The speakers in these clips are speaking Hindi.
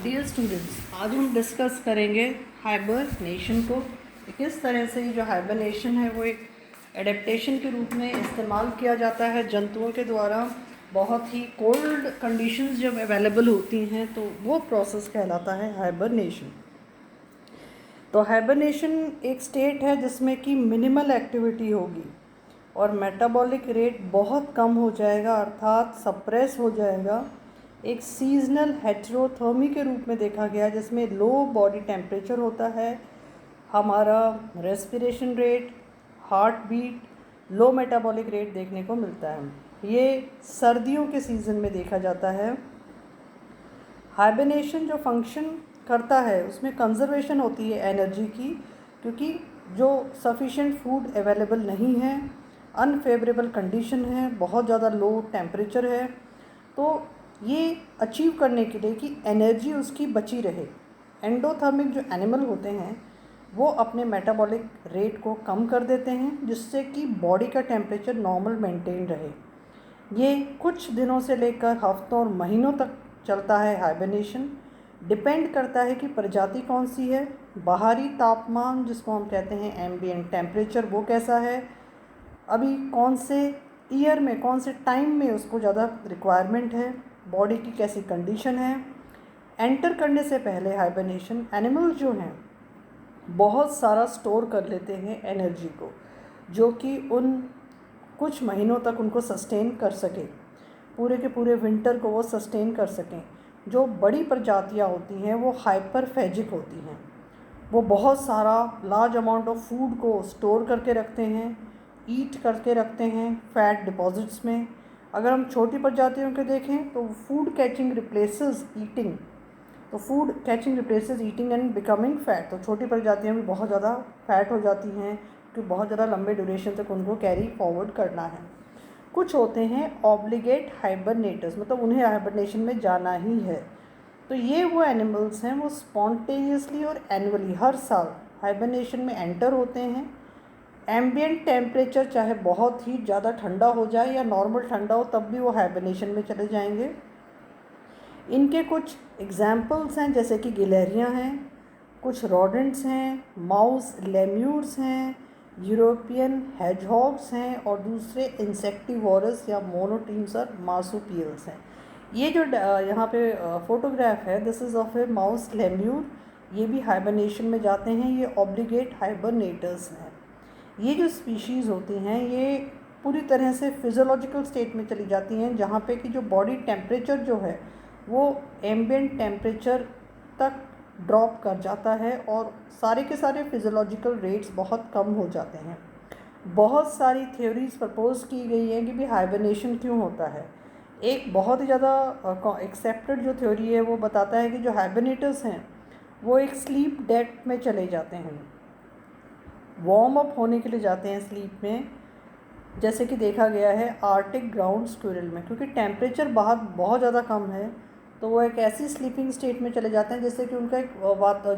डियर स्टूडेंट्स, आज हम डिस्कस करेंगे हाइबरनेशन को। किस तरह से जो हाइबरनेशन है वो एक एडेप्टेशन के रूप में इस्तेमाल किया जाता है जंतुओं के द्वारा। बहुत ही कोल्ड कंडीशंस जब अवेलेबल होती हैं तो वो प्रोसेस कहलाता है हाइबरनेशन। तो हाइबरनेशन एक स्टेट है जिसमें कि मिनिमल एक्टिविटी होगी और मेटाबॉलिक रेट बहुत कम हो जाएगा, अर्थात सप्रेस हो जाएगा। एक सीजनल हेटेरोथर्मी के रूप में देखा गया जिसमें लो बॉडी टेम्परेचर होता है, हमारा रेस्पिरेशन रेट, हार्ट बीट, लो मेटाबॉलिक रेट देखने को मिलता है। ये सर्दियों के सीज़न में देखा जाता है। हाइबरनेशन जो फंक्शन करता है उसमें कंजर्वेशन होती है एनर्जी की, क्योंकि जो सफिशेंट फूड अवेलेबल नहीं है, अनफेवरेबल कंडीशन है, बहुत ज़्यादा लो टेम्परेचर है, तो ये अचीव करने के लिए कि एनर्जी उसकी बची रहे, एंडोथर्मिक जो एनिमल होते हैं वो अपने मेटाबॉलिक रेट को कम कर देते हैं जिससे कि बॉडी का टेम्परेचर नॉर्मल मेंटेन रहे। ये कुछ दिनों से लेकर हफ्तों और महीनों तक चलता है। हाइबरनेशन डिपेंड करता है कि प्रजाति कौन सी है, बाहरी तापमान जिसको हम कहते हैं एम्बिएंट टेम्परेचर वो कैसा है, अभी कौन से ईयर में कौन से टाइम में उसको ज़्यादा रिक्वायरमेंट है, बॉडी की कैसी कंडीशन है। एंटर करने से पहले हाइबरनेशन एनिमल जो हैं बहुत सारा स्टोर कर लेते हैं एनर्जी को, जो कि उन कुछ महीनों तक उनको सस्टेन कर सके, पूरे के पूरे विंटर को वो सस्टेन कर सकें। जो बड़ी प्रजातियां होती हैं वो हाइपरफेजिक होती हैं, वो बहुत सारा लार्ज अमाउंट ऑफ फूड को स्टोर करके रखते हैं, ईट करके रखते हैं फैट डिपॉजिट्स में। अगर हम छोटी प्रजातियों के देखें तो फूड कैचिंग रिप्लेसेस ईटिंग, तो food catching replaces eating and becoming fat. तो छोटी प्रजातियां भी बहुत ज़्यादा फैट हो जाती हैं क्योंकि बहुत ज़्यादा लंबे ड्यूरेशन तक उनको कैरी फॉरवर्ड करना है। कुछ होते हैं ऑब्लिगेट हाइबरनेटर्स, मतलब उन्हें हाइबरनेशन में जाना ही है। तो ये वो एनिमल्स हैं वो स्पॉन्टेनियसली और एनुअली हर साल हाइबरनेशन में एंटर होते हैं। एम्बिएंट टेम्परेचर चाहे बहुत ही ज़्यादा ठंडा हो जाए या नॉर्मल ठंडा हो तब भी वो हाइबरनेशन में चले जाएंगे। इनके कुछ एग्जाम्पल्स हैं जैसे कि गिलहरियाँ हैं, कुछ रॉडेंट्स हैं, माउस लेम्यूर्स हैं, यूरोपियन हेजहॉग्स हैं और दूसरे इंसेक्टिवोरस या मोनोट्रीम्स और मार्सुपियल्स हैं। ये जो यहाँ पे फोटोग्राफ है this is of A mouse lemur, ये भी हाइबरनेशन में जाते हैं। ये ऑब्लिगेट हाइबरनेटर्स हैं। ये जो स्पीशीज़ होती हैं ये पूरी तरह से फिजियोलॉजिकल स्टेट में चली जाती हैं जहाँ पे कि जो बॉडी टेम्परेचर जो है वो एम्बिएंट टेम्परेचर तक ड्रॉप कर जाता है और सारे के सारे फिजियोलॉजिकल रेट्स बहुत कम हो जाते हैं। बहुत सारी थ्योरीज प्रपोज की गई हैं कि भी हाइबरनेशन क्यों होता है। एक बहुत ही ज़्यादा एक्सेप्टेड जो थ्योरी है वो बताता है कि जो हाइबरनेटर्स हैं वो एक स्लीप डेप्थ में चले जाते हैं, वार्म अप होने के लिए जाते हैं स्लीप में, जैसे कि देखा गया है आर्टिक ग्राउंड स्क्विरल में। क्योंकि टेम्परेचर बाहर बहुत ज़्यादा कम है तो वो एक ऐसी स्लीपिंग स्टेट में चले जाते हैं जिससे कि उनका एक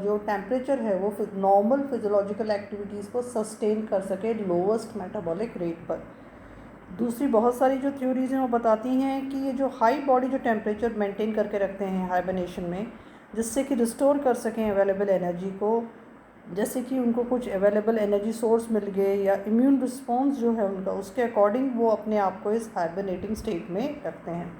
जो टेम्परेचर है वो नॉर्मल फिजियोलॉजिकल एक्टिविटीज़ को सस्टेन कर सके लोवेस्ट मेटाबॉलिक रेट पर। दूसरी बहुत सारी जो थ्योरीज़ हैं वो बताती हैं कि ये जो हाई बॉडी जो टेम्परेचर मेंटेन करके रखते हैं हाइबरनेशन में जिससे कि रिस्टोर कर सकें अवेलेबल एनर्जी को, जैसे कि उनको कुछ अवेलेबल एनर्जी सोर्स मिल गए या इम्यून रिस्पॉन्स जो है उनका उसके अकॉर्डिंग वो अपने आप को इस हाइबरनेटिंग स्टेट में रखते हैं।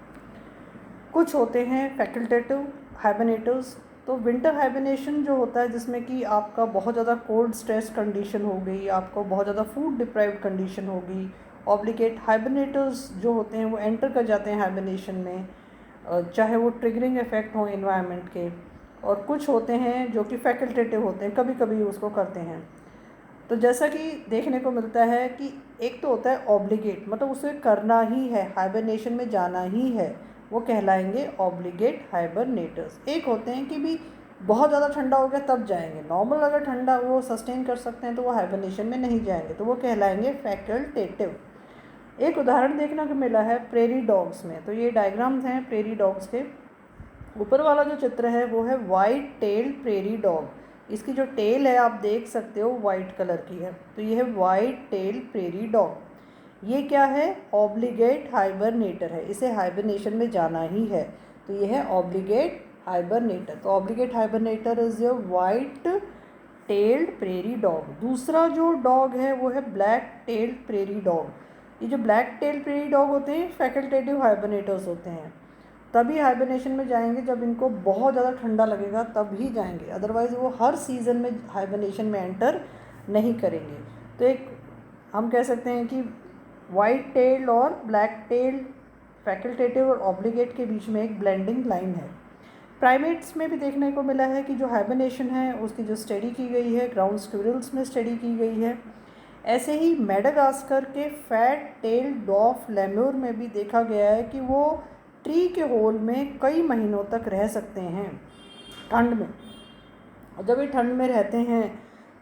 कुछ होते हैं फैकल्टेटिव हाइबरनेटर्स। तो विंटर हाइबरनेशन जो होता है जिसमें कि आपका बहुत ज़्यादा कोल्ड स्ट्रेस कंडीशन हो गई, आपको बहुत ज़्यादा फूड डिप्राइव्ड कंडीशन होगी, ऑब्लिगेट हाइबरनेटर्स जो होते हैं वो एंटर कर जाते हैं हाइबरनेशन में, चाहे वो ट्रिगरिंग इफेक्ट हो एनवायरनमेंट के। और कुछ होते हैं जो कि फैकल्टेटिव होते हैं, कभी कभी उसको करते हैं। तो जैसा कि देखने को मिलता है कि एक तो होता है ऑब्लिगेट, मतलब उसे करना ही है, हाइबरनेशन में जाना ही है, वो कहलाएंगे ऑब्लिगेट हाइबरनेटर्स। एक होते हैं कि भी बहुत ज़्यादा ठंडा हो गया तब जाएंगे, नॉर्मल अगर ठंडा वो सस्टेन कर सकते हैं तो वो हाइबरनेशन में नहीं जाएंगे, तो वो कहलाएंगे फैकल्टेटिव। एक उदाहरण देखने को मिला है प्रेरी डॉग्स में। तो ये डायग्राम्स हैं प्रेरी डॉग्स के। ऊपर वाला जो चित्र है वो है वाइट टेल प्रेरी डॉग। इसकी जो टेल है आप देख सकते हो वाइट कलर की है, तो ये है वाइट टेल प्रेरी डॉग। ये क्या है, ऑब्लिगेट हाइबरनेटर है, इसे हाइबरनेशन में जाना ही है, तो ये है ऑब्लिगेट हाइबरनेटर। तो obligate hibernator is your white tailed prairie dog. दूसरा जो डॉग है वो है ब्लैक टेल्ड प्रेरी डॉग। ये जो ब्लैक टेल्ड प्रेरी डॉग होते हैं फैकल्टेटिव हाइबरनेटर्स होते हैं। तभी हाइबरनेशन में जाएंगे जब इनको बहुत ज़्यादा ठंडा लगेगा तब ही जाएंगे, अदरवाइज़ वो हर सीज़न में हाइबरनेशन में एंटर नहीं करेंगे। तो एक हम कह सकते हैं कि वाइट टेल्ड और ब्लैक टेल्ड फैकल्टेटिव और ऑब्लिगेट के बीच में एक ब्लेंडिंग लाइन है। प्राइमेट्स में भी देखने को मिला है कि जो हाइबरनेशन है उसकी जो स्टडी की गई है ग्राउंड स्क्विरल्स में स्टडी की गई है। ऐसे ही मेडागास्कर के फैट टेल्ड डॉफ लेम्योर में भी देखा गया है कि वो ट्री के होल में कई महीनों तक रह सकते हैं ठंड में। और जब ये ठंड में रहते हैं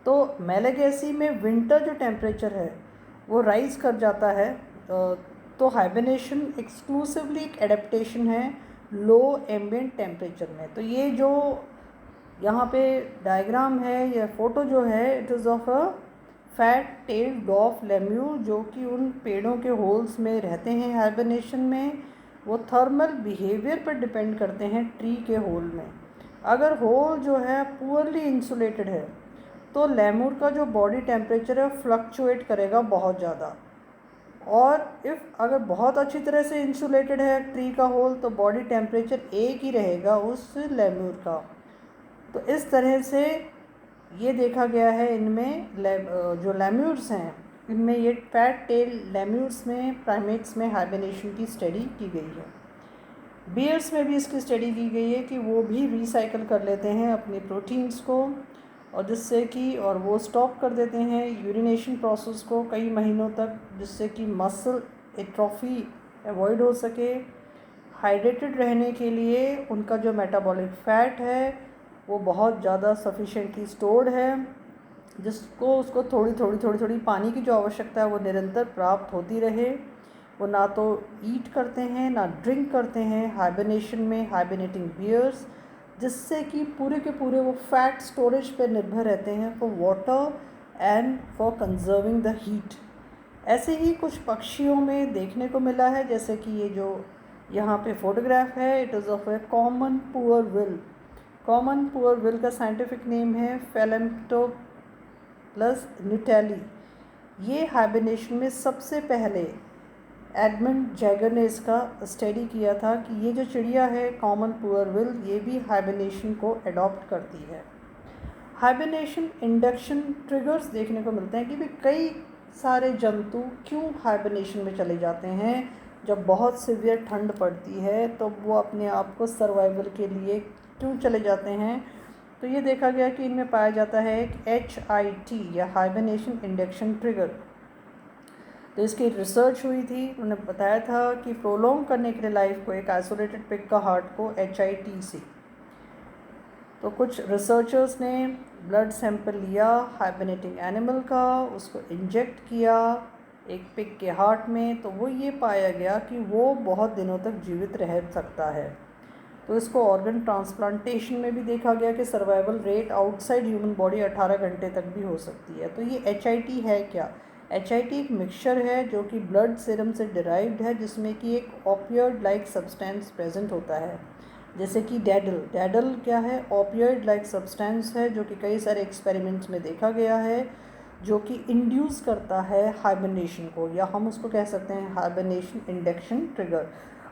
तो मेलागेसी में विंटर जो टेम्परेचर है वो राइज कर जाता है। तो हाइबरनेशन एक्सक्लूसिवली एक एडेप्टेशन है लो एम्बिएंट टेम्परेचर में। तो ये जो यहाँ पे डायग्राम है या फोटो जो है it is of a fat tailed डॉफ lemur जो कि उन पेड़ों के होल्स में रहते हैं हाइबरनेशन में। वो थर्मल बिहेवियर पर डिपेंड करते हैं ट्री के होल में। अगर होल जो है पुअरली इंसुलेटेड है तो लेम्यूर का जो बॉडी टेम्परेचर है फ्लक्चुएट करेगा बहुत ज़्यादा। और अगर बहुत अच्छी तरह से इंसुलेटेड है ट्री का होल तो बॉडी टेम्परेचर एक ही रहेगा उस लेम्यूर का। तो इस तरह से ये देखा गया है इनमें जो लेम्यूर्स हैं इनमें ये फैट टेल लेम्यूर्स में प्राइमेट्स में हाइबरनेशन की स्टडी की गई है। बियर्स में भी इसकी स्टडी की गई है कि वो भी रिसाइकल कर लेते हैं अपने प्रोटीन्स को और जिससे कि और वो स्टॉप कर देते हैं यूरिनेशन प्रोसेस को कई महीनों तक, जिससे कि मसल एट्रोफी अवॉइड हो सके। हाइड्रेटेड रहने के लिए उनका जो मेटाबॉलिक फ़ैट है वो बहुत ज़्यादा सफिशेंटली स्टोर्ड है, जिसको उसको थोड़ी थोड़ी पानी की जो आवश्यकता है वो निरंतर प्राप्त होती रहे। वो ना तो ईट करते हैं ना ड्रिंक करते हैं हाइबरनेशन में, हाइबरनेटिंग बियर्स, जिससे कि पूरे के पूरे वो फैट स्टोरेज पर निर्भर रहते हैं for water and for conserving the heat. ऐसे ही कुछ पक्षियों में देखने को मिला है, जैसे कि ये जो यहाँ पे फोटोग्राफ है it is of A common poor will. Common poor will का साइंटिफिक नेम है फेलेम्प्टोप्लस न्यूटेली। ये हाइबरनेशन में सबसे पहले एडमंड जैगर ने इसका स्टडी किया था कि ये जो चिड़िया है कॉमन पुअर विल ये भी हाइबरनेशन को एडॉप्ट करती है। हाइबरनेशन इंडक्शन ट्रिगर्स देखने को मिलते हैं कि भी कई सारे जंतु क्यों हाइबरनेशन में चले जाते हैं। जब बहुत सीवियर ठंड पड़ती है तो वो अपने आप को सर्वाइवल के लिए क्यों चले जाते हैं। तो ये देखा गया कि इनमें पाया जाता है एक HIT या हाइबरनेशन इंडक्शन ट्रिगर। तो इसकी रिसर्च हुई थी, उन्होंने बताया था कि प्रोलॉन्ग करने के लिए लाइफ को एक आइसोलेटेड पिग का हार्ट को HIT से। तो कुछ रिसर्चर्स ने ब्लड सैंपल लिया हाइबरनेटिंग एनिमल का, उसको इंजेक्ट किया एक पिग के हार्ट में, तो वो ये पाया गया कि वो बहुत दिनों तक जीवित रह सकता है। तो इसको ऑर्गन ट्रांसप्लांटेशन में भी देखा गया कि survival rate outside human body 18 घंटे तक भी हो सकती है। तो ये HIT है क्या? HIT एक मिक्सचर है जो कि ब्लड सीरम से डिराइव्ड है, जिसमें कि एक ऑपियोइड लाइक सब्सटेंस प्रेजेंट होता है, जैसे कि डैडल क्या है? ऑपियोइड लाइक सब्सटेंस है जो कि कई सारे एक्सपेरिमेंट्स में देखा गया है, जो कि इंड्यूस करता है हाइबरनेशन को, या हम उसको कह सकते हैं hibernation induction trigger.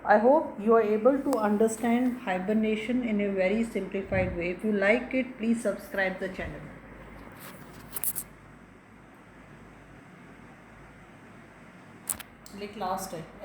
I hope you are able to understand hibernation in a very simplified way. If you like it, please subscribe the channel. Like last time.